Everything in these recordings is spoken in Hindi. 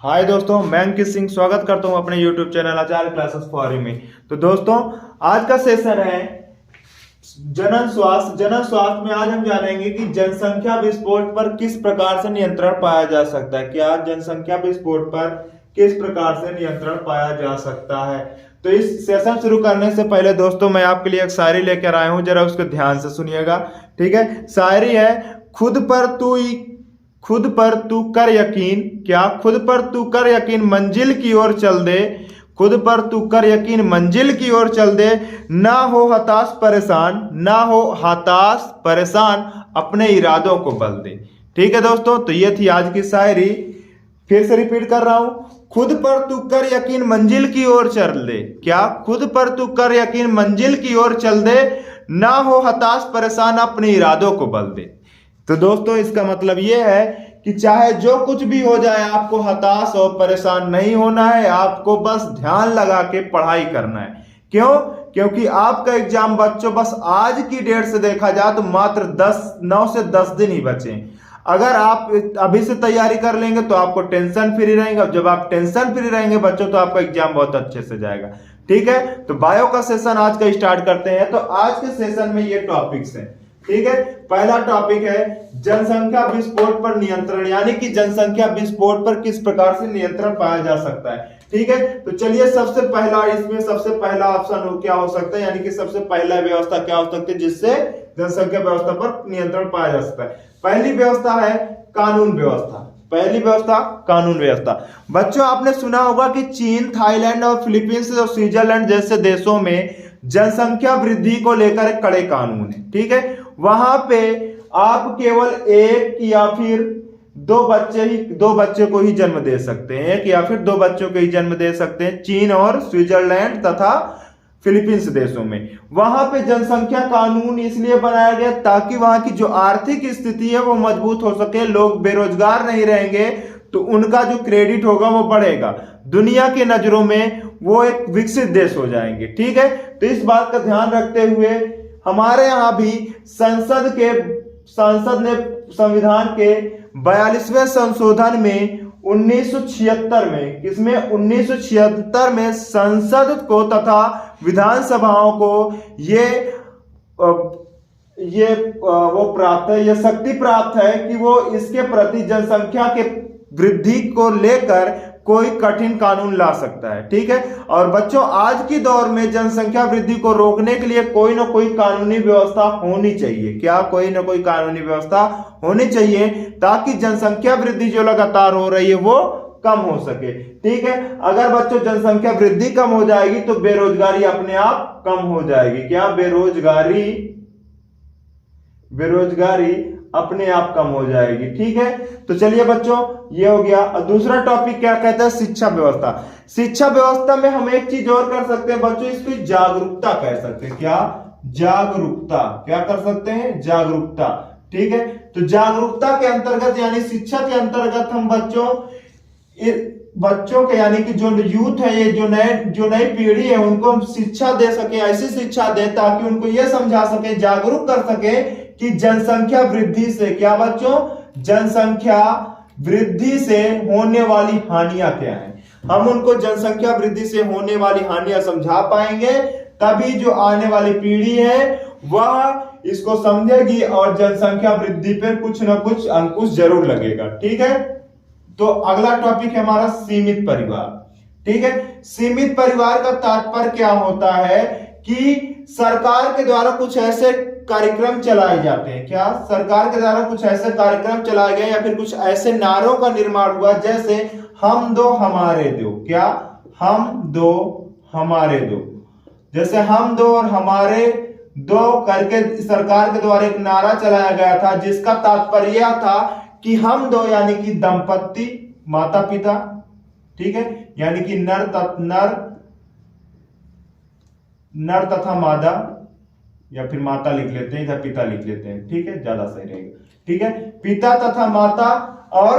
हाय दोस्तों, मैं अंकित सिंह स्वागत करता हूं अपने YouTube channel Acharya classes for में। तो दोस्तों, आज का सेशन है जनन स्वास्थ्य। जनन स्वास्थ्य में आज हम जानेंगे कि जनसंख्या विस्फोट पर किस प्रकार से नियंत्रण पाया जा सकता है। क्या जनसंख्या विस्फोट पर किस प्रकार से नियंत्रण पाया जा सकता है। तो इस सेशन शुरू करने से पहले दोस्तों, मैं आपके लिए एक शायरी लेकर आया हूं, जरा उसको ध्यान से सुनिएगा। ठीक है, शायरी है। खुद पर तू कर यकीन, क्या खुद पर तू कर यकीन मंजिल की ओर चल दे। खुद पर तू कर यकीन मंजिल की ओर चल दे। ना हो हताश परेशान, ना हो हताश परेशान, अपने इरादों को बल दे। ठीक है दोस्तों, तो ये थी आज की शायरी। फिर से रिपीट कर रहा हूं। खुद पर तू कर यकीन मंजिल की ओर चल दे। क्या खुद पर तू कर यकीन मंजिल की ओर चल दे। ना हो हताश परेशान, अपने इरादों को बल दे। तो दोस्तों, इसका मतलब यह है कि चाहे जो कुछ भी हो जाए, आपको हताश और परेशान नहीं होना है। आपको बस ध्यान लगा के पढ़ाई करना है। क्यों? क्योंकि आपका एग्जाम बच्चों बस आज की डेट से देखा जाए तो मात्र 9 से 10 दिन ही बचे। अगर आप अभी से तैयारी कर लेंगे तो आपको टेंशन फ्री रहेंगे। जब आप टेंशन फ्री रहेंगे बच्चों, तो आपका एग्जाम बहुत अच्छे से जाएगा। ठीक है, तो बायो का सेशन आज का स्टार्ट करते हैं। तो आज के सेशन में ये टॉपिक्स हैं। ठीक है, पहला टॉपिक है जनसंख्या विस्फोट पर नियंत्रण, यानी कि जनसंख्या विस्फोट पर किस प्रकार से नियंत्रण पाया जा सकता है। ठीक है, तो चलिए सबसे पहला ऑप्शन क्या हो सकता है, यानी कि सबसे पहला व्यवस्था क्या हो सकती है जिससे जनसंख्या व्यवस्था पर नियंत्रण पाया जा सकता है। पहली व्यवस्था है कानून व्यवस्था। पहली व्यवस्था कानून व्यवस्था। बच्चों, आपने सुना होगा कि चीन, थाईलैंड और फिलीपींस और स्विट्जरलैंड जैसे देशों में जनसंख्या वृद्धि को लेकर कड़े कानून है। ठीक है, वहां पे आप केवल एक या फिर दो बच्चे को ही जन्म दे सकते हैं। एक या फिर दो बच्चों को ही जन्म दे सकते हैं, चीन और स्विट्जरलैंड तथा फिलीपींस देशों में। वहां पे जनसंख्या कानून इसलिए बनाया गया ताकि वहां की जो आर्थिक स्थिति है वो मजबूत हो सके। लोग बेरोजगार नहीं रहेंगे तो उनका जो क्रेडिट होगा वो बढ़ेगा। दुनिया की नजरों में वो एक विकसित देश हो जाएंगे। ठीक है, तो इस बात का ध्यान रखते हुए हमारे यहां भी संसद ने संविधान के 42वें संशोधन में 1976 में, किसमें 1976 में संसद को तथा विधानसभाओं को वो प्राप्त है, यह शक्ति प्राप्त है कि वो इसके प्रति जनसंख्या के वृद्धि को लेकर कोई कठिन कानून ला सकता है। ठीक है, और बच्चों आज की दौर में जनसंख्या वृद्धि को रोकने के लिए कोई ना कोई कानूनी व्यवस्था होनी चाहिए। क्या कोई ना कोई कानूनी व्यवस्था होनी चाहिए ताकि जनसंख्या वृद्धि जो लगातार हो रही है वो कम हो सके। ठीक है, अगर बच्चों जनसंख्या वृद्धि कम हो जाएगी तो बेरोजगारी अपने आप कम हो जाएगी। क्या बेरोजगारी अपने आप कम हो जाएगी। ठीक है, तो चलिए बच्चों, ये हो गया। दूसरा टॉपिक क्या कहता है, शिक्षा व्यवस्था। शिक्षा व्यवस्था में हम एक चीज और कर सकते हैं बच्चों, इसको जागरूकता कह सकते हैं। क्या? जागरूकता। क्या कर सकते हैं? जागरूकता। ठीक है, तो जागरूकता के अंतर्गत यानी शिक्षा के अंतर्गत हम बच्चों के यानी कि जो यूथ है, ये जो नई पीढ़ी है, उनको हम शिक्षा दे सके। ऐसी शिक्षा दे ताकि उनको यह समझा सके, जागरूक कर सके कि जनसंख्या वृद्धि से, क्या बच्चों, जनसंख्या वृद्धि से होने वाली हानियां क्या हैं। हम उनको जनसंख्या वृद्धि से होने वाली हानियां समझा पाएंगे, तभी जो आने वाली पीढ़ी है वह इसको समझेगी और जनसंख्या वृद्धि पर कुछ ना कुछ अंकुश जरूर लगेगा। ठीक है, तो अगला टॉपिक है हमारा सीमित परिवार। ठीक है, सीमित परिवार का तात्पर्य क्या होता है कि सरकार के द्वारा कुछ ऐसे कार्यक्रम चलाए जाते हैं। क्या? सरकार के द्वारा कुछ ऐसे कार्यक्रम चलाए गए या फिर कुछ ऐसे नारों का निर्माण हुआ, जैसे हम दो हमारे दो। क्या? हम दो हमारे दो। जैसे हम दो और हमारे दो करके सरकार के द्वारा एक नारा चलाया गया था, जिसका तात्पर्य यह था कि हम दो यानी कि दंपत्ति, माता पिता। ठीक है, यानी कि नर तथा मादा, या फिर माता लिख लेते हैं, इधर पिता लिख लेते हैं। ठीक है, ज्यादा सही रहेगा। ठीक है, पिता तथा माता और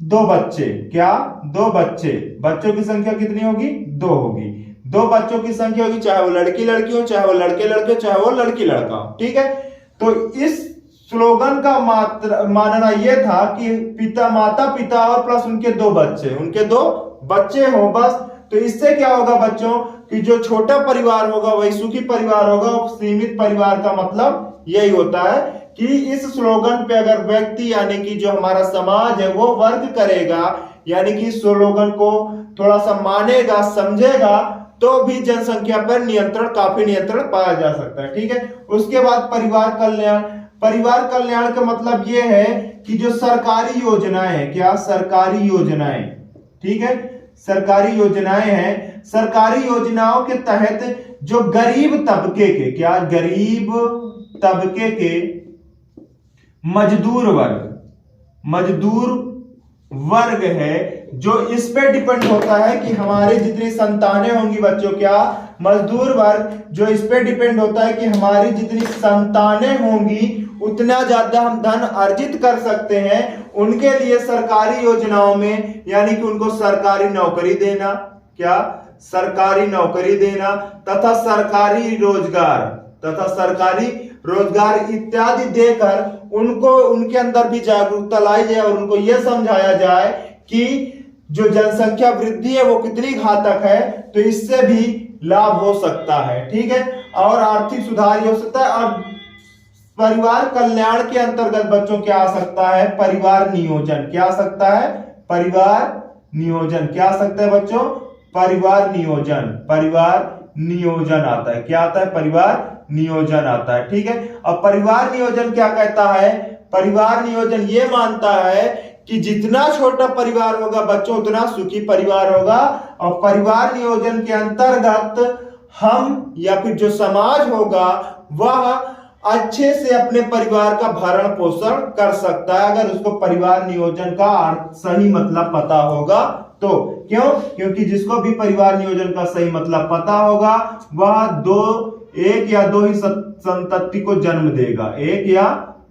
दो बच्चे। क्या? दो बच्चे। बच्चों की संख्या कितनी होगी? दो होगी। दो बच्चों की संख्या होगी, चाहे वो लड़की लड़की हो, चाहे वो लड़के लड़के, चाहे वो लड़की लड़का हो। ठीक है, तो इस स्लोगन का मानना यह था कि माता पिता और प्लस उनके दो बच्चे हो बस। तो इससे क्या होगा बच्चों कि जो छोटा परिवार होगा वही सुखी परिवार होगा। और सीमित परिवार का मतलब यही होता है कि इस स्लोगन पे अगर व्यक्ति यानी कि जो हमारा समाज है वो वर्क करेगा, यानी कि स्लोगन को थोड़ा सा मानेगा, समझेगा, तो भी जनसंख्या पर काफी नियंत्रण पाया जा सकता है। ठीक है। उसके बाद परिवार कल्याण। परिवार कल्याण का मतलब यह है कि जो सरकारी योजनाएं हैं, क्या सरकारी योजनाएं, ठीक है, सरकारी योजनाएं हैं, सरकारी योजनाओं के तहत जो गरीब तबके के, क्या गरीब तबके के मजदूर वर्ग है, जो इस पे डिपेंड होता है कि हमारी जितनी संतानें होंगी बच्चों, क्या मजदूर वर्ग जो इस पे डिपेंड होता है कि हमारी जितनी संतानें होंगी उतना ज्यादा हम धन अर्जित कर सकते हैं, उनके लिए सरकारी योजनाओं में यानी कि उनको सरकारी नौकरी देना, क्या सरकारी नौकरी देना तथा सरकारी रोजगार इत्यादि देकर उनको उनके अंदर भी जागरूकता लाई जाए और उनको यह समझाया जाए कि जो जनसंख्या वृद्धि है वो कितनी घातक है, तो इससे भी लाभ हो सकता है। ठीक है। और आर्थिक सुधार हो सकता है। और परिवार कल्याण के अंतर्गत बच्चों क्या आ सकता है, परिवार नियोजन। क्या आ सकता है, परिवार नियोजन। क्या आ सकता है बच्चों, परिवार नियोजन आता है। क्या आता है, परिवार नियोजन आता है। ठीक है। अब परिवार नियोजन क्या कहता है, परिवार नियोजन ये मानता है कि जितना छोटा परिवार होगा बच्चों उतना सुखी परिवार होगा। और परिवार नियोजन के अंतर्गत हम या फिर जो समाज होगा वह अच्छे से अपने परिवार का भरण पोषण कर सकता है, अगर उसको परिवार नियोजन का सही मतलब पता होगा तो। क्यों, क्योंकि जिसको भी परिवार नियोजन का सही मतलब पता होगा वह एक या दो ही संतति को जन्म देगा, एक या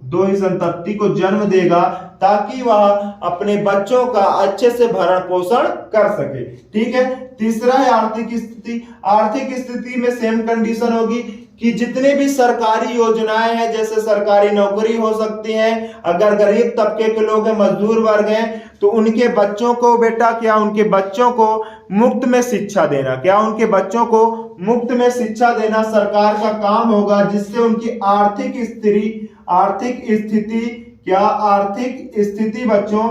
दो ही संतति को जन्म देगा, ताकि वह अपने बच्चों का अच्छे से भरण पोषण कर सके। ठीक है। तीसरा है आर्थिक स्थिति। आर्थिक स्थिति में सेम कंडीशन होगी कि जितने भी सरकारी योजनाएं हैं, जैसे सरकारी नौकरी हो सकती है, अगर गरीब तबके के लोग हैं, मजदूर वर्ग हैं, तो उनके बच्चों को बेटा क्या उनके बच्चों को मुफ्त में शिक्षा देना, क्या उनके बच्चों को मुफ्त में शिक्षा देना सरकार का काम होगा, जिससे उनकी आर्थिक स्थिति बच्चों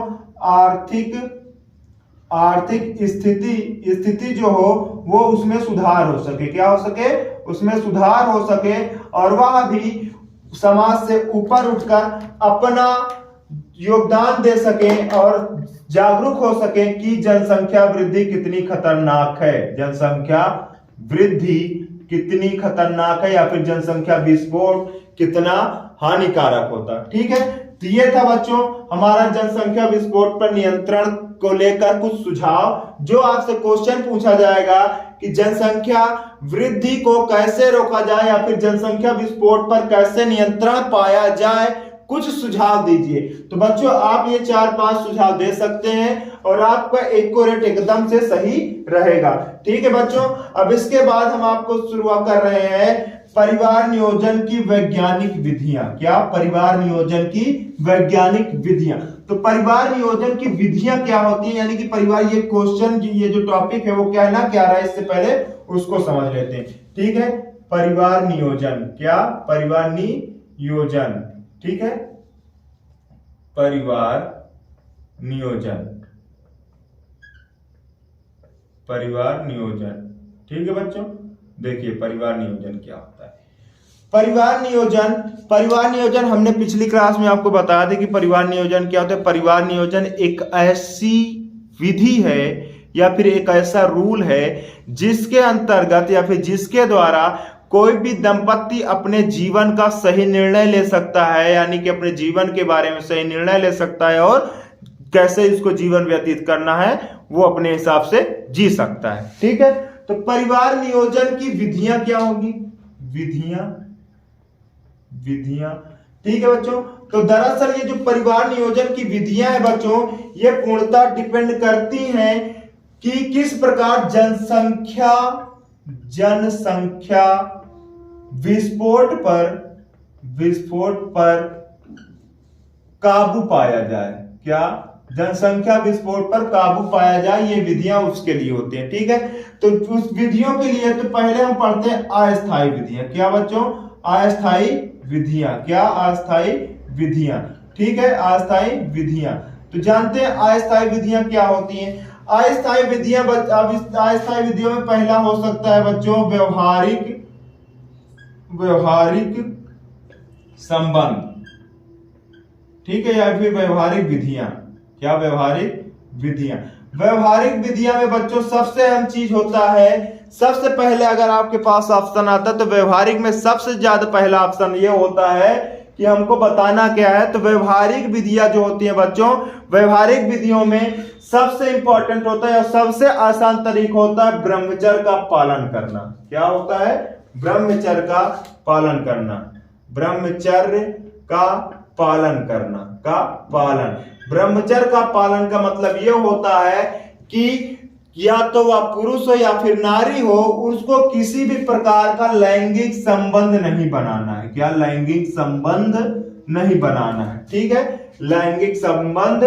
आर्थिक स्थिति जो हो वो उसमें सुधार हो सके, क्या हो सके, उसमें सुधार हो सके, और वह भी समाज से ऊपर उठकर अपना योगदान दे सके और जागरूक हो सके कि जनसंख्या वृद्धि कितनी खतरनाक है, जनसंख्या वृद्धि कितनी खतरनाक है, या फिर जनसंख्या विस्फोट कितना हानिकारक होता। ठीक है। तो ये था बच्चों हमारा जनसंख्या विस्फोट पर नियंत्रण को लेकर कुछ सुझाव, जो आपसे क्वेश्चन पूछा जाएगा कि जनसंख्या वृद्धि को कैसे रोका जाए या फिर जनसंख्या विस्फोट पर कैसे नियंत्रण पाया जाए, कुछ सुझाव दीजिए। तो बच्चों आप ये 4-5 सुझाव दे सकते हैं और आपका एक्यूरेट एकदम से सही रहेगा। ठीक है बच्चों। अब इसके बाद हम आपको शुरुआत कर रहे हैं परिवार नियोजन की वैज्ञानिक विधियां। क्या, परिवार नियोजन की वैज्ञानिक विधियां। तो परिवार नियोजन की विधियां क्या होती है, यानी कि परिवार, ये क्वेश्चन की ये जो टॉपिक है वो क्या है ना, क्या रहा है, इससे पहले उसको समझ लेते हैं। ठीक है। परिवार नियोजन, क्या, परिवार नियोजन। ठीक है। परिवार नियोजन, परिवार नियोजन। ठीक है बच्चों। देखिए परिवार नियोजन क्या होता है। परिवार नियोजन हमने पिछली क्लास में आपको बताया था कि परिवार नियोजन क्या होता है। परिवार नियोजन एक ऐसी विधि है या फिर एक ऐसा रूल है जिसके अंतर्गत या फिर जिसके द्वारा कोई भी दंपत्ति अपने जीवन का सही निर्णय ले सकता है, यानी कि अपने जीवन के बारे में सही निर्णय ले सकता है और कैसे इसको जीवन व्यतीत करना है वो अपने हिसाब से जी सकता है। ठीक है। तो परिवार नियोजन की विधियां क्या होंगी, विधियां। ठीक है बच्चों। तो दरअसल ये जो परिवार नियोजन की विधियां हैं बच्चों, ये पूर्णतः डिपेंड करती हैं कि किस प्रकार जनसंख्या विस्फोट पर काबू पाया जाए। क्या? जनसंख्या विस्फोट पर काबू पाया जाए, ये विधियां उसके लिए होती हैं। ठीक है, तो उस विधियों के लिए तो पहले हम पढ़ते हैं अस्थायी विधियां। क्या बच्चों? अस्थायी विधियां। क्या? अस्थायी विधियां। ठीक है, अस्थायी विधियां। तो जानते हैं अस्थायी विधियां क्या होती हैं। अस्थायी विधियां अस्थायी विधियों में पहला हो सकता है बच्चों व्यवहारिक संबंध। ठीक है, या फिर व्यवहारिक विधियां। क्या? व्यवहारिक विधियां। व्यवहारिक विधियां में बच्चों सबसे अहम चीज होता है, सबसे पहले अगर आपके पास ऑप्शन आता है तो व्यवहारिक में सबसे ज्यादा पहला ऑप्शन ये होता है कि हमको बताना क्या है। तो व्यवहारिक विधियां जो होती हैं बच्चों, व्यवहारिक विधियों में सबसे इंपॉर्टेंट होता है और सबसे आसान तरीका होता है ब्रह्मचर्य का पालन करना। क्या होता है? ब्रह्मचर्य का पालन करना। ब्रह्मचर्य का पालन करना का पालन। ब्रह्मचर्य का पालन का मतलब यह होता है कि या तो वह पुरुष हो या फिर नारी हो, उसको किसी भी प्रकार का लैंगिक संबंध नहीं बनाना है। क्या? लैंगिक संबंध नहीं बनाना है। ठीक है, लैंगिक संबंध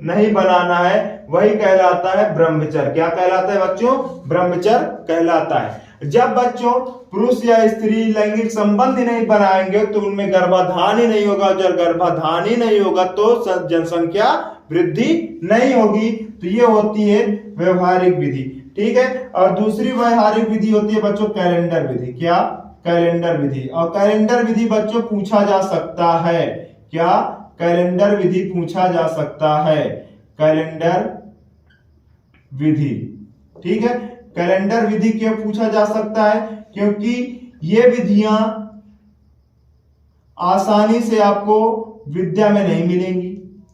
नहीं बनाना है, वही कहलाता है ब्रह्मचर्य। क्या कहलाता है बच्चों? ब्रह्मचर्य कहलाता है। जब बच्चों पुरुष या स्त्री लैंगिक संबंध ही नहीं बनाएंगे तो उनमें गर्भाधान ही नहीं होगा। जब गर्भाधान ही नहीं होगा तो जनसंख्या वृद्धि नहीं होगी। तो ये होती है व्यवहारिक विधि। ठीक है, और दूसरी व्यवहारिक विधि होती है बच्चों कैलेंडर विधि। क्या? कैलेंडर विधि। और कैलेंडर विधि बच्चों पूछा जा सकता है। क्या? कैलेंडर विधि पूछा जा सकता है। कैलेंडर विधि। ठीक है, कैलेंडर विधि क्यों पूछा जा सकता है? क्योंकि ये विधियां आसानी से आपको विद्या में नहीं मिलेंगी।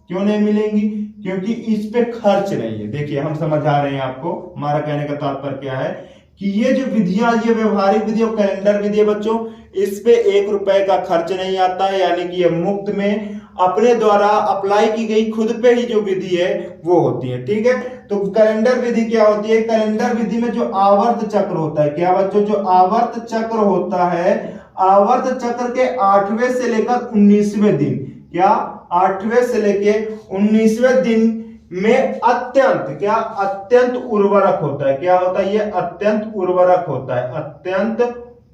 क्यों नहीं मिलेंगी? क्योंकि इस पे खर्च नहीं है। देखिए, हम समझा रहे हैं आपको, हमारा कहने का तात्पर्य क्या है कि ये जो विधियां, ये व्यवहारिक विधि और कैलेंडर विधि है बच्चों, इस पे 1 रुपए का खर्च नहीं आता है। यानी कि ये मुफ्त में अपने द्वारा अप्लाई की गई खुद पे ही जो विधि है वो होती है। ठीक है, तो कैलेंडर विधि क्या होती है? कैलेंडर विधि में जो आवर्त चक्र होता है। क्या बच्चों? जो आवर्त चक्र होता है, आवर्त चक्र के 8वें से लेकर 19वें दिन। क्या? 8वें से लेकर 19वें दिन में अत्यंत उर्वरक होता है। क्या होता है? ये अत्यंत उर्वरक होता है। अत्यंत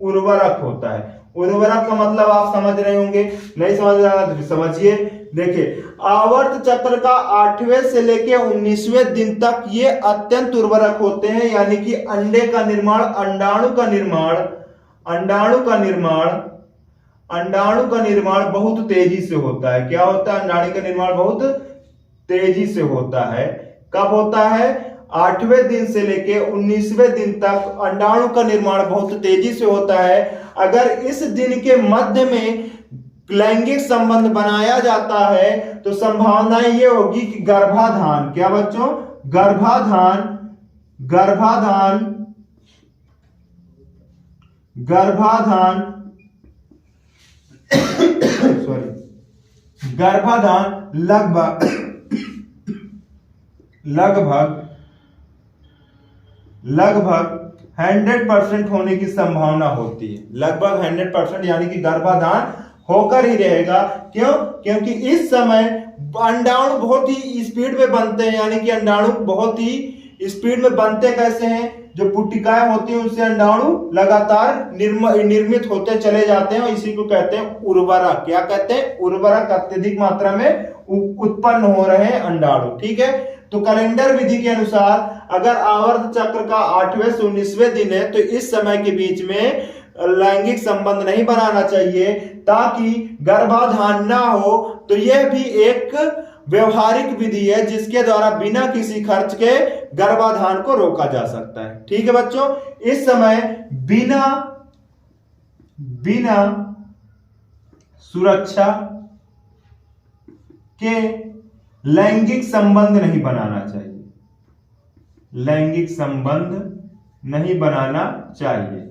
उर्वरक होता है। उर्वरक का मतलब आप समझ रहे होंगे, नहीं समझ रहा तो समझिए। देखिए, आवर्त चक्र का 8वें से लेके 19वें दिन तक ये अत्यंत उर्वरक होते हैं। यानी कि अंडे का निर्माण, अंडाणु का निर्माण बहुत तेजी से होता है। क्या होता है? अंडाणु का निर्माण बहुत तेजी से होता है। कब होता है? 8वें दिन से लेके 19वें दिन तक अंडाणु का निर्माण बहुत तेजी से होता है। अगर इस दिन के मध्य में लैंगिक संबंध बनाया जाता है तो संभावना ये होगी कि गर्भाधान। क्या बच्चों? गर्भाधान लगभग 100% होने की संभावना होती है। लगभग 100%, यानी कि गर्भाधान होकर ही रहेगा। क्यों? क्योंकि इस समय अंडाणु बहुत ही स्पीड में बनते हैं। यानी कि अंडाणु बहुत ही स्पीड में बनते कैसे हैं? जो पुट्टिकाएं होती हैं उनसे अंडाणु लगातार निर्मित होते चले जाते हैं और इसी को कहते हैं उर्वरक। क्या कहते हैं? उर्वरक। अत्यधिक मात्रा में उत्पन्न हो रहे हैं अंडाणु। ठीक है, तो कैलेंडर विधि के अनुसार अगर आवर्त चक्र का 8वें से 19वें दिन है तो इस समय के बीच में लैंगिक संबंध नहीं बनाना चाहिए ताकि गर्भाधान ना हो। तो यह भी एक व्यवहारिक विधि है जिसके द्वारा बिना किसी खर्च के गर्भाधान को रोका जा सकता है। ठीक है बच्चों, इस समय बिना सुरक्षा के लैंगिक संबंध नहीं बनाना चाहिए। लैंगिक संबंध नहीं बनाना चाहिए।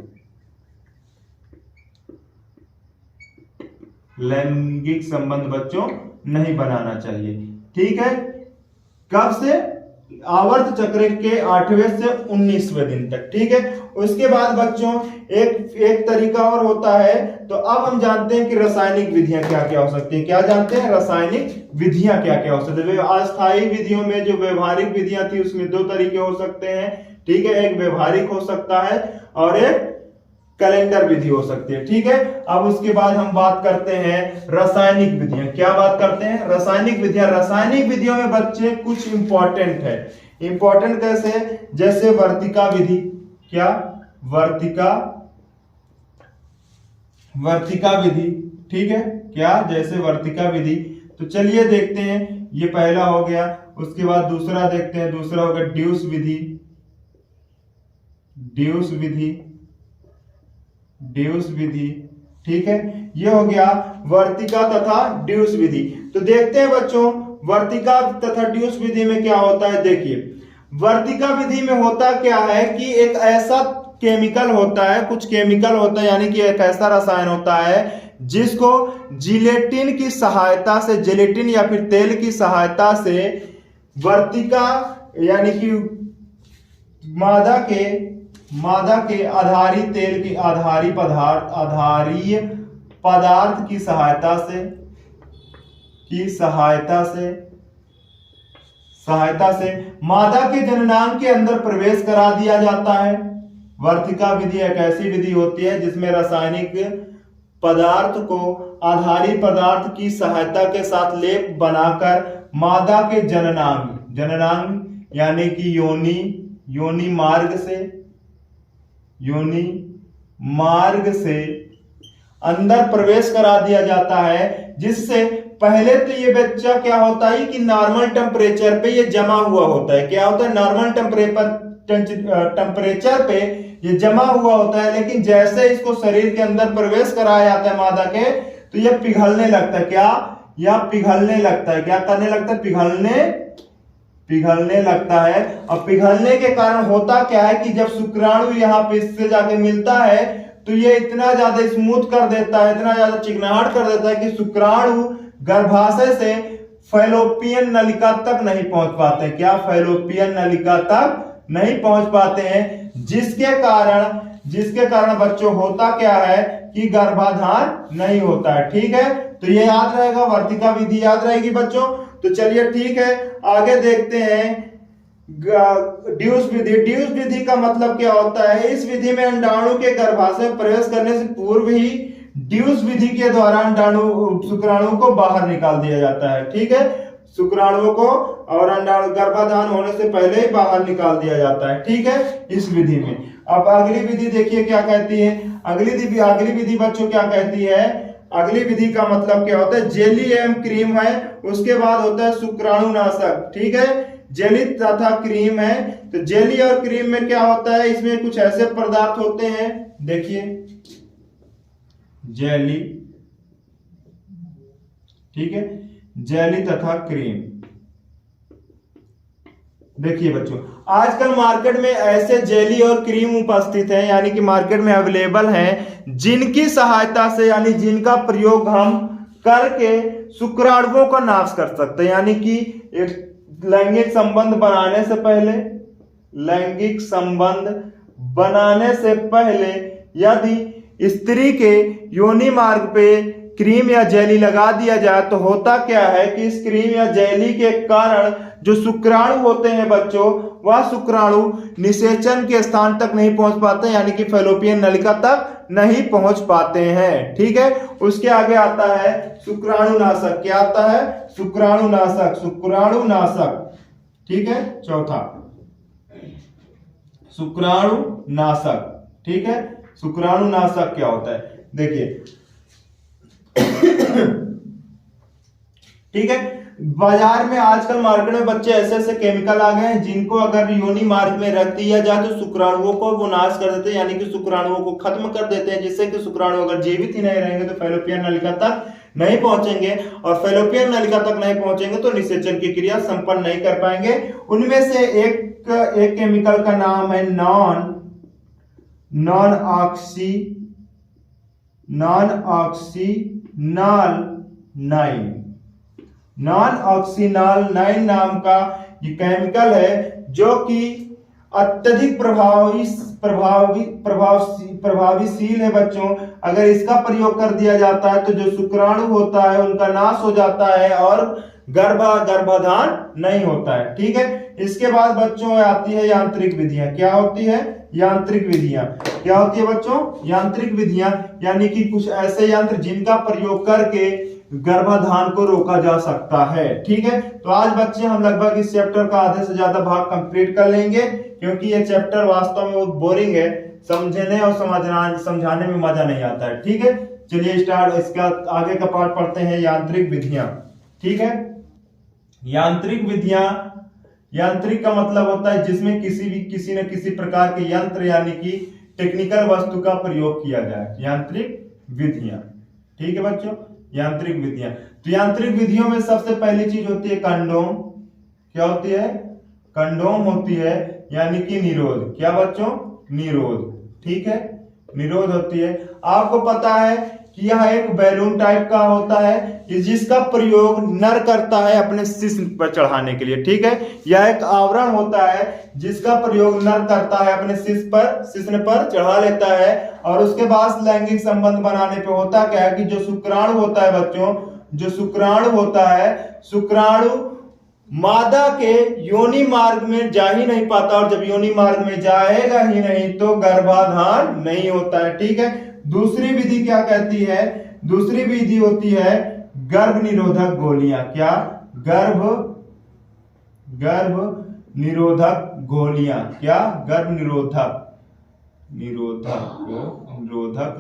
लैंगिक संबंध बच्चों नहीं बनाना चाहिए। ठीक है, कब से? आवर्त चक्र के 8वें से 19वें दिन तक। ठीक है, उसके बाद बच्चों एक तरीका और होता है। तो अब हम जानते हैं कि रासायनिक विधियां क्या क्या हो सकती है। क्या जानते हैं? रासायनिक विधियां क्या क्या हो सकती है। अस्थायी विधियों में जो व्यवहारिक विधियां थी उसमें 2 तरीके हो सकते हैं। ठीक है, एक व्यवहारिक हो सकता है और एक कैलेंडर विधि हो सकती है। ठीक है, अब उसके बाद हम बात करते हैं रासायनिक विधियां। क्या बात करते हैं? रासायनिक विधियां। रासायनिक विधियों में बच्चे कुछ इंपॉर्टेंट है। इंपॉर्टेंट कैसे? जैसे वर्तिका विधि। क्या? वर्तिका विधि। ठीक है, क्या? जैसे वर्तिका विधि। तो चलिए देखते हैं, ये पहला हो गया। उसके बाद दूसरा देखते हैं। दूसरा हो गया ड्यूस विधि। ड्यूस विधि। ठीक है, ये हो गया वर्तिका तथा ड्यूस विधि। तो देखते हैं बच्चों, वर्तिका तथा ड्यूस विधि में क्या होता है। देखिए, वर्तिका विधि में होता क्या है कि एक ऐसा केमिकल होता है, कुछ केमिकल होता है, यानी कि एक ऐसा रसायन होता है जिसको जिलेटिन की सहायता से, जिलेटिन या फिर तेल की सहायता से वर्तिका यानी कि मादा के आधारी तेल की आधारी पदार्थ की सहायता से मादा के जननांग के अंदर प्रवेश करा दिया जाता है। वर्तिका विधि एक ऐसी विधि होती है जिसमें रासायनिक पदार्थ को आधारी पदार्थ की सहायता के साथ लेप बनाकर मादा के जननांग यानी कि योनि मार्ग से अंदर प्रवेश करा दिया जाता है, जिससे पहले तो ये बच्चा क्या होता है कि नॉर्मल टेम्परेचर पे ये जमा हुआ होता है। क्या होता है? नॉर्मल टेम्परेचर पे ये जमा हुआ होता है, लेकिन जैसे इसको शरीर के अंदर प्रवेश कराया जाता है मादा के, तो ये पिघलने लगता है। क्या? यह पिघलने लगता है। क्या करने लगता है? पिघलने लगता है। और पिघलने के कारण होता क्या है कि जब शुक्राणु यहाँ पे इससे जाके मिलता है तो ये इतना ज्यादा स्मूथ कर देता है, इतना ज्यादा चिकनाहट कर देता है कि शुक्राणु गर्भाशय से फैलोपियन नलिका तक नहीं पहुंच पाते। क्या? फैलोपियन नलिका तक नहीं पहुंच पाते हैं, जिसके कारण बच्चों होता क्या है कि गर्भाधान नहीं होता है। ठीक है, तो ये याद रहेगा, वर्तिका विधि याद रहेगी बच्चों। तो चलिए ठीक है, आगे देखते हैं ड्यूस विधि का मतलब क्या होता है। इस विधि में अंडाणु के गर्भाशय में प्रवेश करने से पूर्व ही ड्यूस विधि के द्वारा शुक्राणु को बाहर निकाल दिया जाता है। ठीक है, शुक्राणुओं को और अंडाणु गर्भाधान होने से पहले ही बाहर निकाल दिया जाता है। ठीक है, इस विधि में। अब अगली विधि देखिए क्या कहती है। अगली विधि बच्चों क्या कहती है। अगली विधि का मतलब क्या होता है? जेली एवं क्रीम है, उसके बाद होता है शुक्राणुनाशक। ठीक है, जेली तथा क्रीम है। तो जेली और क्रीम में क्या होता है? इसमें कुछ ऐसे पदार्थ होते हैं, देखिए, जेली, ठीक है, जेली तथा क्रीम। देखिए बच्चों, आजकल मार्केट में ऐसे जेली और क्रीम उपस्थित हैं, यानी कि मार्केट में अवेलेबल हैं, जिनकी सहायता से यानी जिनका प्रयोग हम करके शुक्राणुओं का नाश कर सकते हैं। यानी कि एक लैंगिक संबंध बनाने से पहले यदि स्त्री के योनि मार्ग पे क्रीम या जेली लगा दिया जाए तो होता क्या है कि इस क्रीम या जेली के कारण जो शुक्राणु होते हैं बच्चों, वह शुक्राणु निषेचन के स्थान तक नहीं पहुंच पाते, यानी कि फैलोपियन नलिका तक नहीं पहुंच पाते हैं। ठीक है, उसके आगे आता है शुक्राणुनाशक। क्या आता है? शुक्राणुनाशक। ठीक है, चौथा शुक्राणुनाशक। ठीक है, शुक्राणुनाशक क्या होता है? देखिए ठीक है, बाजार में आजकल मार्केट में बच्चे ऐसे केमिकल आ गए हैं जिनको अगर योनि मार्ग में रख दिया जाए तो शुक्राणुओं को वो नाश कर देते हैं, यानी कि शुक्राणुओं को खत्म कर देते हैं, जिससे कि शुक्राणु अगर जीवित ही नहीं रहेंगे तो फैलोपियन नलिका तक नहीं पहुंचेंगे, और फैलोपियन नलिका तक नहीं पहुंचेंगे तो निषेचन की क्रिया संपन्न नहीं कर पाएंगे। उनमें से एक केमिकल का नाम है नॉन ऑक्सीनॉल 9 नाम का ये केमिकल है जो कि अत्यधिक प्रभावशील है बच्चों। अगर इसका प्रयोग कर दिया जाता है तो जो शुक्राणु होता है उनका नाश हो जाता है और गर्भाधान नहीं होता है। ठीक है, इसके बाद बच्चों आती है यांत्रिक विधियां। क्या होती है? यांत्रिक विधियां। क्या होती है बच्चों? यांत्रिक विधियां, यानी कि कुछ ऐसे यंत्र जिनका प्रयोग करके गर्भाधान को रोका जा सकता है। ठीक है, तो आज बच्चे हम लगभग इस चैप्टर का आधे से ज्यादा भाग कंप्लीट कर लेंगे, क्योंकि ये चैप्टर वास्तव में बहुत बोरिंग है, समझने और समझाने में मजा नहीं आता है। ठीक है, चलिए स्टार्ट, इसका आगे का पार्ट पढ़ते हैं, यांत्रिक विधियां। ठीक है, यांत्रिक विधियां, यांत्रिक का मतलब होता है जिसमें किसी न किसी प्रकार के यंत्र यानी कि टेक्निकल वस्तु का प्रयोग किया जाए, यांत्रिक विधियां। ठीक है बच्चों, यांत्रिक विधियां। तो यांत्रिक विधियों में सबसे पहली चीज होती है कंडोम। क्या होती है? कंडोम होती है, यानी कि निरोध। क्या बच्चों? निरोध। ठीक है, निरोध होती है। आपको पता है कि यह एक बैलून टाइप का होता है जिसका प्रयोग नर करता है अपने शिश्न पर चढ़ाने के लिए। ठीक है, यह एक आवरण होता है जिसका प्रयोग नर करता है अपने शिश्न पर चढ़ा लेता है, और उसके बाद लैंगिक संबंध बनाने पे होता क्या है कि जो शुक्राणु होता है बच्चों, जो शुक्राणु होता है, शुक्राणु मादा के योनि मार्ग में जा ही नहीं पाता, और जब योनि मार्ग में जाएगा ही नहीं तो गर्भाधान नहीं होता है। ठीक है, दूसरी विधि क्या कहती है? दूसरी विधि होती है गर्भ निरोधक गोलियां। क्या? गर्भ निरोधक गोलियां। क्या? गर्भ निरोधक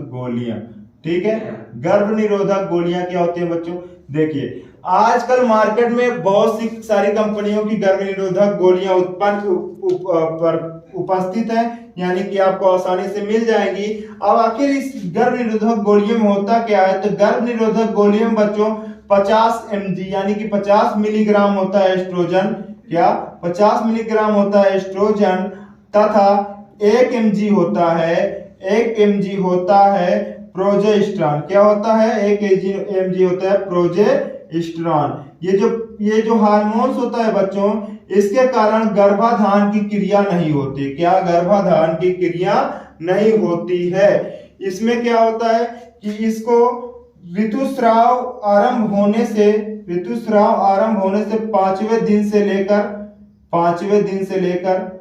गोलियां। ठीक है, गर्भ निरोधक गोलियां क्या होती है बच्चों? देखिए, आजकल मार्केट में बहुत सी सारी कंपनियों की गर्भ निरोधक गोलियां उपस्थित है, यानी कि आपको आसानी से मिल जाएंगी। अब आखिर इस गर्भ निरोधक गोलियों में होता क्या है? तो गर्भ निरोधक गोलियों में बच्चों 50 mg यानी कि 50 मिलीग्राम होता है एस्ट्रोजन। क्या? 50 मिलीग्राम होता है एस्ट्रोजन, तथा 1 mg होता है प्रोजेस्टेरॉन। क्या होता है? 1 mg होता है प्रोजेस्टेरॉन। ये जो हार्मोन्स होता है बच्चों, इसके कारण गर्भाधान की क्रिया नहीं होती। क्या? गर्भाधान की क्रिया नहीं होती है। इसमें क्या होता है कि इसको ऋतुस्राव आरंभ होने से 5वें दिन से लेकर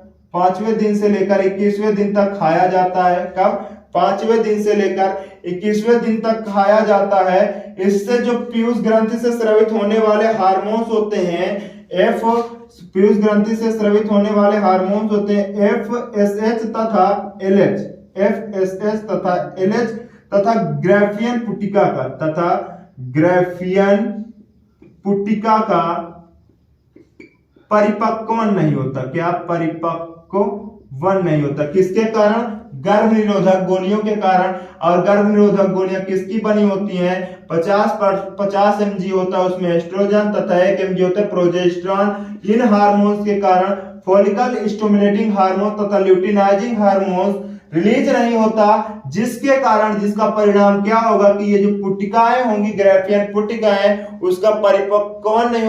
21वें दिन तक खाया जाता है। कब? 5वें दिन से लेकर 21वें दिन तक खाया जाता है। इससे जो पीयूष ग्रंथि से स्रावित होने वाले हार्मोन्स होते हैं, पीयूष ग्रंथि से स्रावित होने वाले हार्मोन्स होते हैं FSH तथा LH तथा ग्राफियन पुटिका का परिपक्वन नहीं होता। क्या? परिपक्वन नहीं होता। किसके कारण? गर्भ निरोधक गोलियों के कारण। और गर्भ निरोधक गोलियां किसकी बनी होती हैं? 50 mg होता है उसमें एस्ट्रोजन, तथा 1 mg होता है प्रोजेस्टेरॉन। इन हार्मोन्स के कारण फॉलिकल स्टिमुलेटिंग हार्मोन तथा ल्यूटिनाइजिंग हार्मोन्स रिलीज नहीं होता, जिसका परिणाम क्या होगा कि ये जो पुटिकाएं होंगी, ग्राफियन पुटिकाएं, उसका परिपक्वन नहीं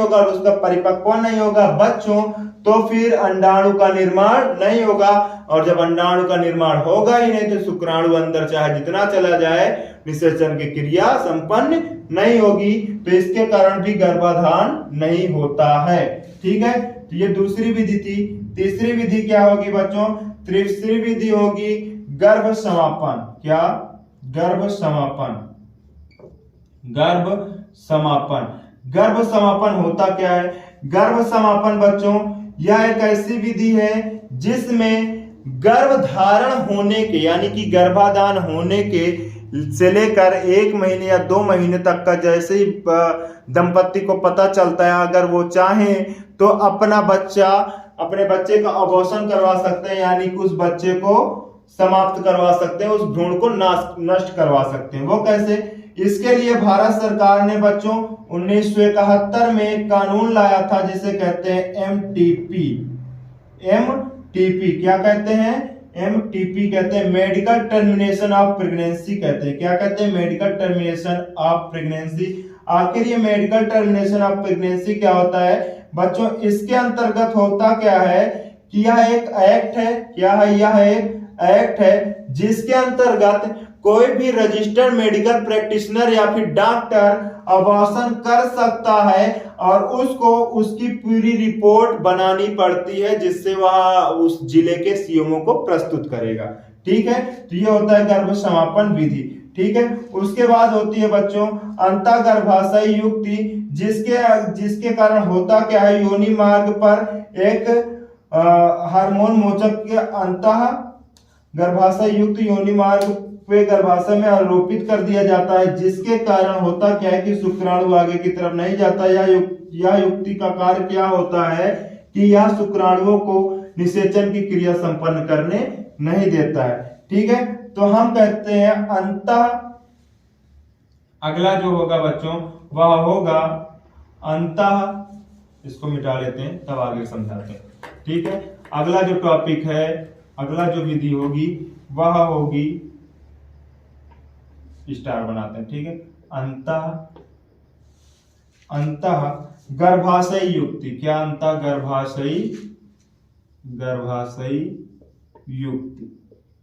होगा बच्चों, तो फिर अंडाणु का निर्माण नहीं होगा। और जब अंडाणु का निर्माण होगा ही नहीं तो शुक्राणु अंदर चाहे जितना चला जाए निषेचन की क्रिया संपन्न नहीं होगी, तो इसके कारण भी गर्भाधान नहीं होता है। ठीक है, तो ये दूसरी विधि थी। तीसरी विधि क्या होगी बच्चों? तीसरी विधि होगी गर्भ समापन। क्या? गर्भ समापन होता क्या है? गर्भ समापन बच्चों यह एक ऐसी विधि है जिसमें गर्भ धारण होने के यानी कि गर्भाधान होने के से लेकर 1 महीने या 2 महीने तक का जैसे ही दंपति को पता चलता है, अगर वो चाहें तो अपने बच्चे का अबॉर्शन करवा सकते हैं, यानी कि उस बच्चे को समाप्त करवा सकते हैं, उस भ्रूण को नष्ट करवा सकते हैं। वो कैसे? इसके लिए भारत सरकार ने बच्चों 1971 में एक कानून लाया था जिसे कहते हैं MTP। क्या कहते हैं? MTP कहते हैं, मेडिकल टर्मिनेशन ऑफ प्रेगनेंसी कहते हैं। क्या कहते हैं? Medical termination of pregnancy. आखिर ये मेडिकल टर्मिनेशन ऑफ प्रेगनेंसी क्या होता है? बच्चों इसके अंतर्गत होता क्या है कि यह एक एक्ट है, क्या है, यह एक एक्ट है जिसके अंतर्गत कोई भी रजिस्टर्ड मेडिकल प्रैक्टिशनर या फिर डॉक्टर अबॉर्शन कर सकता है और उसको उसकी पूरी रिपोर्ट बनानी पड़ती है जिससे वह उस जिले के सीएमओ को प्रस्तुत करेगा। ठीक है, तो ये होता है गर्भ समापन विधि। ठीक है, उसके बाद होती है बच्चों अंतःगर्भाशयी युक्ति, जिसके कारण होता क्या है, योनि मार्ग पर एक हार्मोन मोचक के अंतः गर्भाशय युक्त योनि मार्ग पे गर्भाशय में आरोपित कर दिया जाता है, जिसके कारण होता क्या है कि शुक्राणु आगे की तरफ नहीं जाता। यह युक्ति का कार्य क्या होता है कि यह शुक्राणुओं को निषेचन की क्रिया संपन्न करने नहीं देता है। ठीक है, तो हम कहते हैं अंतः, अगला जो होगा बच्चों वह होगा अंतः, इसको मिटा लेते हैं तब आगे समझाते हैं। ठीक है, अगला जो टॉपिक है, अगला जो विधि होगी वह होगी, स्टार बनाते हैं। ठीक है, अंतः गर्भाशयी युक्ति, क्या अंतः गर्भाशयी युक्ति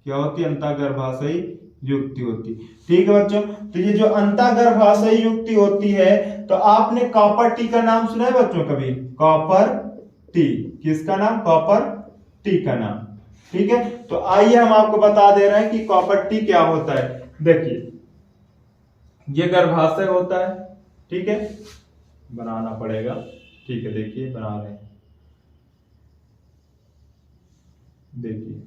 क्या होती है, अंतः गर्भाशयी युक्ति होती। ठीक है बच्चों, तो ये जो अंतः गर्भाशयी युक्ति होती है, तो आपने कॉपर टी का नाम सुना है बच्चों कभी? कॉपर टी, किसका नाम? कॉपर टी का नाम। ठीक है, तो आइए हम आपको बता दे रहे हैं कि कॉपर टी क्या होता है। देखिए ये गर्भाशय होता है, ठीक है, बनाना पड़ेगा। ठीक है, देखिए बना रहे हैं, देखिए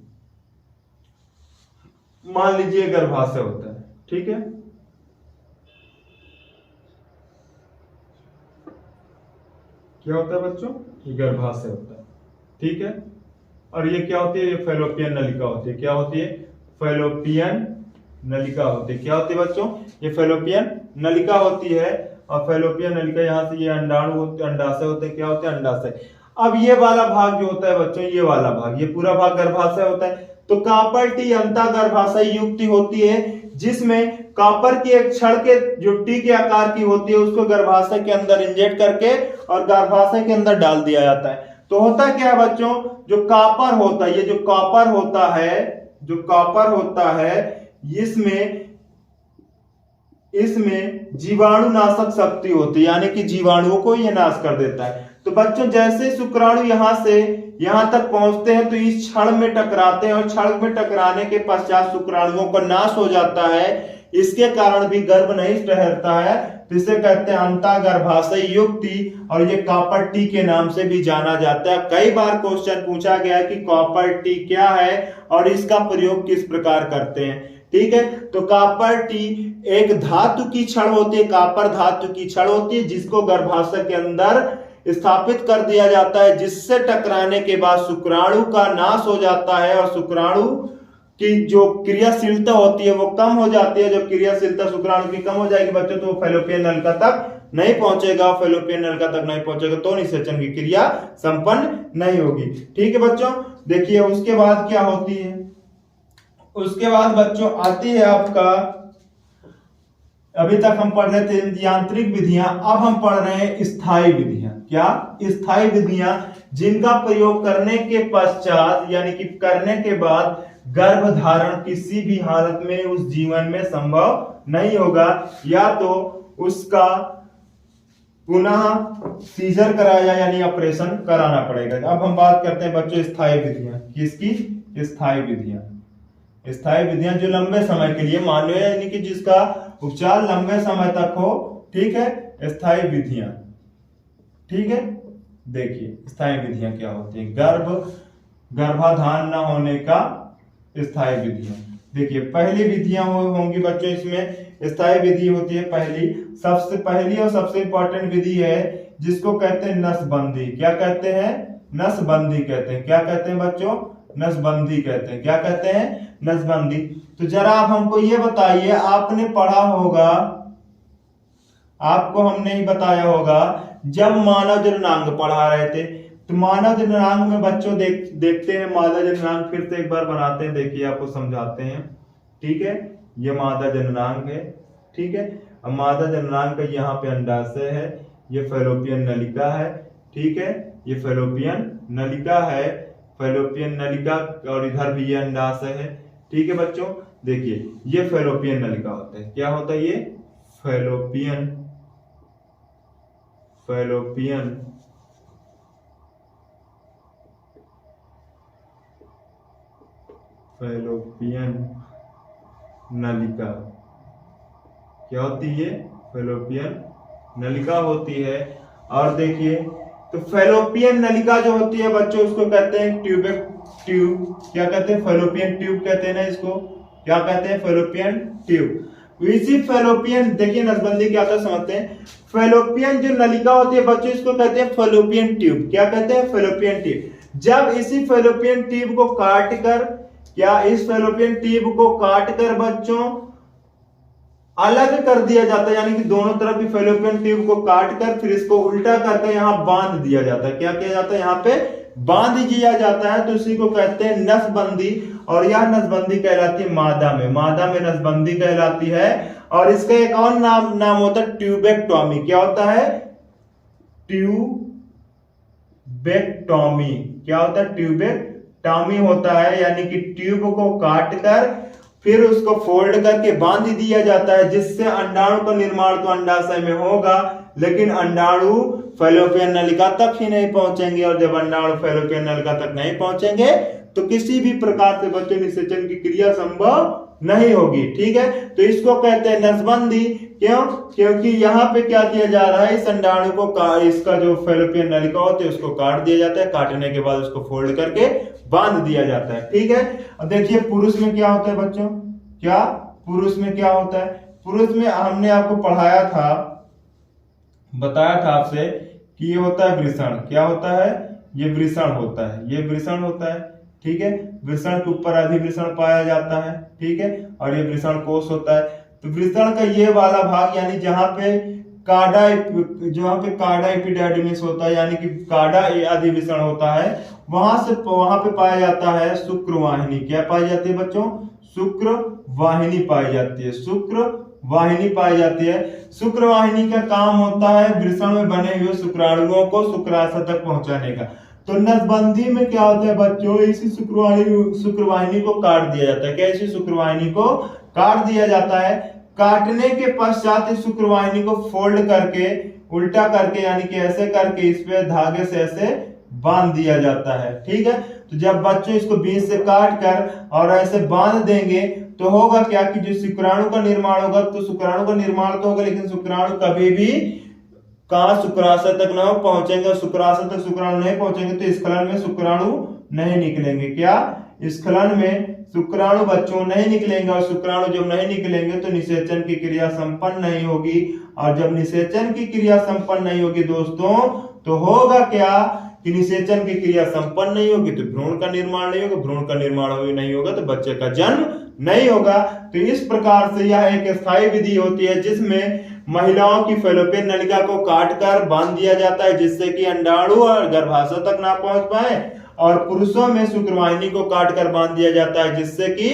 मान लीजिए गर्भाशय होता है। ठीक है, क्या होता है बच्चों? ये गर्भाशय होता है। ठीक है, और ये क्या होती है? ये फैलोपियन नलिका होती है। क्या होती है? फैलोपियन नलिका होती है। क्या होती है बच्चों? ये फैलोपियन नलिका होती है। और फैलोपियन नलिका यहाँ से ये अंडाणु होते, अंडाशय होते हैं। क्या होते हैं? अंडाशय। अब ये वाला भाग जो होता है बच्चों, ये वाला भाग, ये पूरा भाग गर्भाशय होता है। तो कॉपर टी अंतः गर्भाशय युक्ति होती है, जिसमें कॉपर की एक छड़ के जो टी के आकार की होती है उसको गर्भाशय के अंदर इंजेक्ट करके और गर्भाशय के अंदर डाल दिया जाता है। तो होता क्या है बच्चों, जो कॉपर होता है, ये जो कॉपर होता है, जो कॉपर होता है, इसमें जीवाणु नाशक शक्ति होती है, यानी कि जीवाणुओं को ये नाश कर देता है। तो बच्चों जैसे शुक्राणु यहां से यहां तक पहुंचते हैं तो इस क्षण में टकराते हैं और क्षण में टकराने के पश्चात शुक्राणुओं का नाश हो जाता है। इसके कारण भी गर्भ नहीं ठहरता है, तो इसे कहते हैं अंतः गर्भाशय युक्ति, और ये कॉपर टी के नाम से भी जाना जाता है। कई बार क्वेश्चन पूछा गया है कि कॉपर टी क्या है और इसका प्रयोग किस प्रकार करते हैं। ठीक है, तो कॉपर टी एक धातु की छड़ होती है, कॉपर धातु की छड़ होती है, जिसको गर्भाशय के अंदर स्थापित कर दिया जाता है, जिससे टकराने के बाद शुक्राणु का नाश हो जाता है और शुक्राणु की जो क्रियाशीलता होती है वो कम हो जाती है। जो क्रियाशीलता शुक्राणु की कम हो जाएगी बच्चों, तो वो फैलोपियन नलिका तक नहीं पहुंचेगा, फैलोपियन नलिका तक नहीं पहुंचेगा तो निषेचन की क्रिया संपन्न नहीं होगी। ठीक है बच्चों, देखिए उसके बाद क्या होती है, उसके बाद बच्चों आती है आपका, अभी तक हम पढ़ रहे थे यांत्रिक विधियां, अब हम पढ़ रहे हैं स्थायी विधियां। क्या? स्थायी विधियां, जिनका प्रयोग करने के पश्चात यानी कि करने के बाद गर्भ धारण किसी भी हालत में उस जीवन में संभव नहीं होगा, या तो उसका पुनः सीजर कराया यानी ऑपरेशन कराना पड़ेगा। अब हम बात करते हैं बच्चों स्थायी विधियां। किसकी? स्थायी विधियां। स्थायी विधियां जो लंबे समय के लिए मान्य है, यानी कि जिसका उपचार लंबे समय तक हो। ठीक है, स्थायी विधियां। ठीक है, देखिए स्थायी विधियां क्या होती है। गर्भाधान न होने का स्थायी विधियां। देखिए पहली विधियां होंगी बच्चों, इसमें स्थायी विधि होती है पहली और सबसे इंपॉर्टेंट विधि है जिसको कहते हैं नसबंदी। क्या कहते हैं? नसबंदी कहते हैं। क्या कहते हैं बच्चों? नसबंदी कहते हैं। क्या कहते हैं? नसबंदी। तो जरा आप हमको ये बताइए, आपने पढ़ा होगा, आपको हमने ही बताया होगा जब मानव जननांग पढ़ा रहे थे, तो मानव जननांग में बच्चों देखते हैं, मादा जननांग फिर से एक बार बनाते हैं, देखिए आपको समझाते हैं। ठीक है, ये मादा जननांग है। ठीक है, अब मादा जननांग का यहाँ पे अंडाशय है, ये फैलोपियन नलिका है। ठीक है, ये फैलोपियन नलिका है, फैलोपियन नलिका, और इधर भी ये अंडाशय है। ठीक है बच्चों, देखिए ये फैलोपियन नलिका होता है। क्या होता है ये? फैलोपियन नलिका क्या होती है? फैलोपियन नलिका होती है। और देखिए, तो फैलोपियन नलिका जो होती है बच्चों, उसको कहते हैं ट्यूब। क्या कहते हैं? फैलोपियन ट्यूब कहते हैं ना इसको। क्या कहते हैं? Fallopian tube. इसी फैलोपियन, देखिए नसबंदी क्या होता है समझते हैं। फैलोपियन जो नलिका होती है बच्चों, इसको कहते हैं फैलोपियन ट्यूब। क्या कहते हैं? Fallopian tube. जब इसी फैलोपियन ट्यूब को काट कर, क्या इस फैलोपियन ट्यूब को काट कर बच्चों अलग कर दिया जाता है, यानी कि दोनों तरफ की फैलोपियन ट्यूब को काट कर फिर इसको उल्टा करके यहाँ बांध दिया जाता है। क्या किया जाता है? यहाँ पे बांध दिया जाता है, तो इसी को कहते हैं नसबंदी। और यह नसबंदी कहलाती है मादा में नसबंदी कहलाती है। और इसका एक और नाम होता है ट्यूबेक्टोमी। क्या होता है? ट्यूबेक्टोमी। क्या होता है? ट्यूबेक्टोमी होता है, यानी कि ट्यूब को काट कर फिर उसको फोल्ड करके बांध दिया जाता है, जिससे अंडाणु का निर्माण तो अंडाशय में होगा, लेकिन अंडाणु फैलोपियन नलिका तक ही नहीं पहुंचेंगे। और जब अंडाणु फैलोपियन नलिका तक नहीं पहुंचेंगे तो किसी भी प्रकार से बच्चों निषेचन की क्रिया संभव नहीं होगी। ठीक है, तो इसको कहते हैं नसबंदी। क्यों? क्योंकि यहाँ पे क्या किया जा रहा है, इस अंडाणु को इसका जो फैलोपियन नलिका होती है उसको काट दिया जाता है, काटने के बाद उसको फोल्ड करके बांध दिया जाता है। ठीक है, अब देखिए पुरुष में क्या होता है बच्चों। क्या पुरुष में क्या होता है? पुरुष में हमने आपको पढ़ाया था, बताया था आपसे कि ये होता है वृषण। क्या होता है? ये वृषण होता है, ये वृषण होता है। ठीक है, वृषण के ऊपर अधिवृषण पाया जाता है। ठीक है, और ये वृषण कोश होता है। तो वृषण का ये वाला भाग, यानी जहां पे कार्डा एपिडाइडिमिस होता है, यानी कि कार्डा अधिवृषण होता है, वहां पे पाया जाता है शुक्रवाहिनी। क्या पाई जाती है बच्चों? शुक्रवाहिनी पाई जाती है। शुक्रवाहिनी पाई जाती है। शुक्रवाहिनी का काम होता है वृषण में बने हुए शुक्राणुओं को शुक्राशय तक पहुंचाने का। तो नसबंदी में क्या होता है बच्चों, इसी शुक्रवाहिनी को काट दिया जाता है। क्या? इसी शुक्रवाहिनी को काट दिया जाता है। काटने के पश्चात इस शुक्रवाहिनी को फोल्ड करके, उल्टा करके, यानी कि ऐसे करके इस पे धागे से ऐसे बांध दिया जाता है। ठीक है, तो जब बच्चों इसको बीच से काट कर और ऐसे बांध देंगे तो होगा क्या कि जो शुक्राणु का निर्माण होगा, तो शुक्राणु का निर्माण तो होगा, लेकिन शुक्राणु कभी भी कहा शुक्राशय तक न पहुंचेंगे। और शुक्राशय तक शुक्राणु नहीं पहुंचेंगे तो स्खलन में शुक्राणु नहीं निकलेंगे। क्या? स्खलन में शुक्राणु बच्चों नहीं निकलेंगे। और शुक्राणु जब नहीं निकलेंगे तो निषेचन की क्रिया संपन्न नहीं होगी। और जब निषेचन की क्रिया संपन्न नहीं होगी दोस्तों, तो होगा क्या कि निषेचन की क्रिया संपन्न नहीं होगी तो भ्रूण का निर्माण नहीं होगा। भ्रूण का निर्माण नहीं होगा तो बच्चे का जन्म नहीं होगा। तो इस प्रकार से यह एक स्थायी विधि होती है जिसमें महिलाओं की फैलोपियन नलिका को काटकर बांध दिया जाता है, जिससे कि अंडाणु और गर्भाशय तक ना पहुंच पाए। और पुरुषों में शुक्रवाहिनी को काटकर बांध दिया जाता है, जिससे कि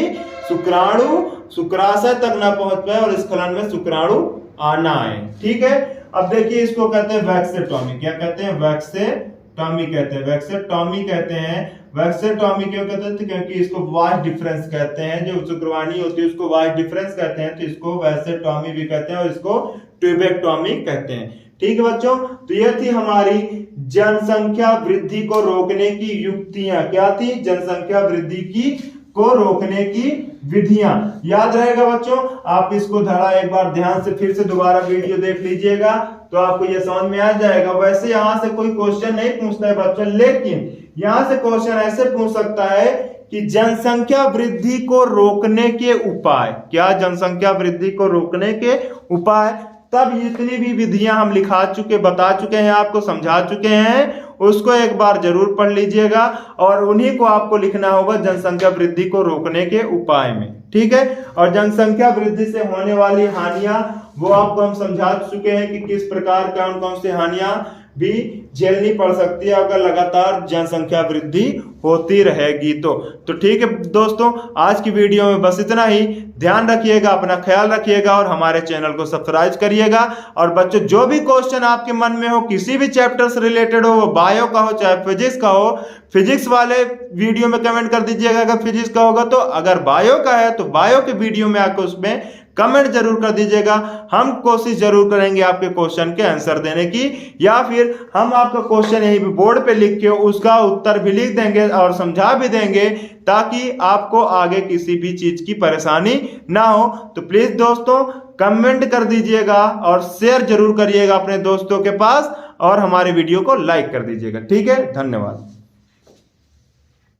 शुक्राणु शुक्राशय तक ना पहुंच पाए और स्खलन में शुक्राणु आना आए। ठीक है, अब देखिए इसको कहते हैं वैक्सेटोमी। क्या कहते हैं? वैक्सेटोमी कहते हैं। वैक्सेटोमी कहते हैं। वैक्सेटोमी क्यों कहते हैं? क्योंकि इसको वाश डिफरेंस कहते हैं। जो शुक्रवाहिनी होती है उसको वाश डिफरेंस कहते हैं, तो इसको वैक्सेटोमी भी कहते हैं और इसको ट्यूबेक्टोमी कहते हैं। ठीक है बच्चों, तो यह थी हमारी जनसंख्या वृद्धि को रोकने की युक्तियां। क्या थी? जनसंख्या वृद्धि को रोकने की विधियां। याद रहेगा बच्चों, आप इसको धड़ा एक बार ध्यान से फिर से दोबारा वीडियो देख लीजिएगा तो आपको ये समझ में आ जाएगा। वैसे यहाँ से कोई क्वेश्चन नहीं पूछता है बच्चों, लेकिन यहाँ से क्वेश्चन ऐसे पूछ सकता है कि जनसंख्या वृद्धि को रोकने के उपाय। क्या? जनसंख्या वृद्धि को रोकने के उपाय। तब जितनी भी विधियां हम बता चुके हैं, आपको समझा चुके हैं, उसको एक बार जरूर पढ़ लीजिएगा और उन्हीं को आपको लिखना होगा जनसंख्या वृद्धि को रोकने के उपाय में। ठीक है, और जनसंख्या वृद्धि से होने वाली हानियां वो आपको हम समझा चुके हैं कि किस प्रकार कौन कौन सी हानियां भी झेलनी पड़ सकती है अगर लगातार जनसंख्या वृद्धि होती रहेगी तो ठीक है दोस्तों, आज की वीडियो में बस इतना ही। ध्यान रखिएगा, अपना ख्याल रखिएगा और हमारे चैनल को सब्सक्राइब करिएगा। और बच्चों, जो भी क्वेश्चन आपके मन में हो, किसी भी चैप्टर से रिलेटेड हो, वो बायो का हो चाहे फिजिक्स का हो, फिजिक्स वाले वीडियो में कमेंट कर दीजिएगा अगर फिजिक्स का होगा तो, अगर बायो का है तो बायो के वीडियो में आकर उसमें कमेंट जरूर कर दीजिएगा। हम कोशिश जरूर करेंगे आपके क्वेश्चन के आंसर देने की, या फिर हम आपका क्वेश्चन यहीं पे बोर्ड पे लिख के उसका उत्तर भी लिख देंगे और समझा भी देंगे, ताकि आपको आगे किसी भी चीज की परेशानी ना हो। तो प्लीज दोस्तों कमेंट कर दीजिएगा और शेयर जरूर करिएगा अपने दोस्तों के पास, और हमारे वीडियो को लाइक कर दीजिएगा। ठीक है, धन्यवाद।